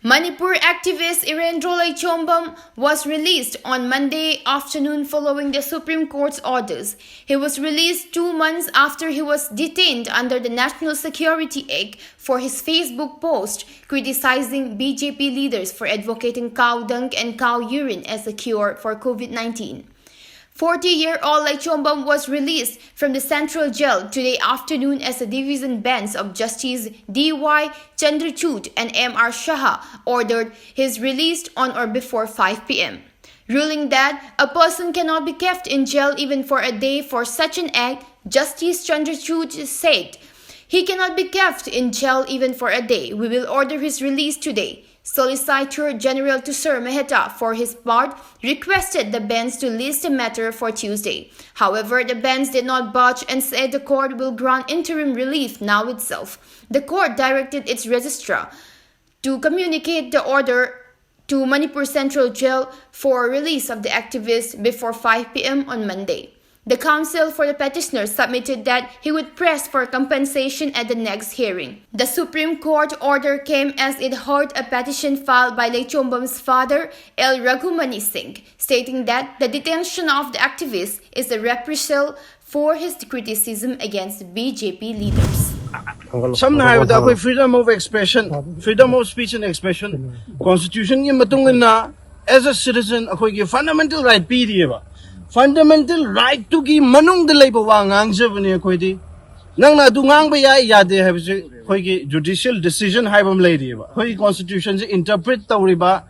Manipur activist Erendro Leichombam was released on Monday afternoon following the Supreme Court's orders. He was released 2 months after he was detained under the National Security Act for his Facebook post criticizing BJP leaders for advocating cow dung and cow urine as a cure for COVID-19. 40-year-old Leichombam was released from the central jail today afternoon as the division bench of Justice D.Y. Chandrachud and M.R. Shah ordered his release on or before 5 p.m., ruling that a person cannot be kept in jail even for a day for such an act. Justice Chandrachud said, "He cannot be kept in jail even for a day. We will order his release today." Solicitor General Tushar Mehta, for his part, requested the bench to list the matter for Tuesday. However, the bench did not budge and said the court will grant interim relief now itself. The court directed its registrar to communicate the order to Manipur Central Jail for release of the activist before 5 p.m. on Monday. The counsel for the petitioner submitted that he would press for compensation at the next hearing. The Supreme Court order came as it heard a petition filed by Leichombam's father, L. Raghumani Singh, stating that the detention of the activist is a reprisal for his criticism against BJP leaders. Some have freedom of expression, freedom of speech and expression. Constitution as a citizen, fundamental right fundamental right to give manung de labor wang angzabani koidi nang na dungang ba ya de have koigi judicial decision haibam lady ba koi constitution interpret tawriba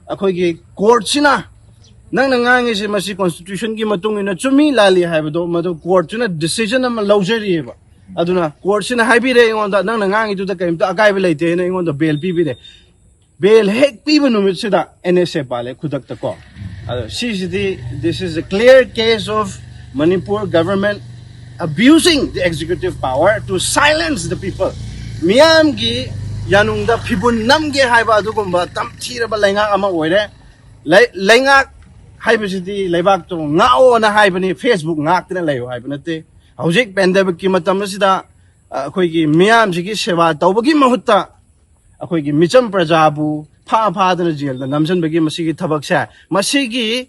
akoigi court sina nang nangang is masi constitution gi matung ina chumi lali haibado madu court sina decision am lawjeri ba aduna court sina haibi re on da nang nangang itu da kaim ta agai ba leite na on da bail pi bi de bail hek pi ba numit sida NSA pale khudak ta ko. This is a clear case of Manipur government abusing the executive power to silence the people. Miyam gi yanung da pibun nam ge haiba adugumba tam thira ba lenga ama oire lenga haiba sidi lebak to ngao na haiba ni Facebook ngak na layo haiba nate hojik pandemic ki matam sida akhoi gi miyam ji gi sewa tawbagi mahutta akhoi gi micham prajabu Pha the jail, the Namsan Begi Masiki Tabaksa, Masiki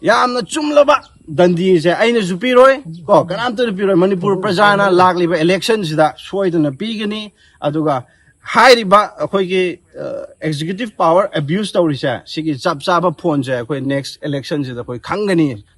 Yam Chumlaba, Dundee is a Supiroi, go, can enter the Piro, Manipur Prajana, likely elections that Shoyd and a Pigani, Aduga, Hairiba, a executive power abuse Taurisha, Siki Sapsaba Ponja, next elections in the Kangani,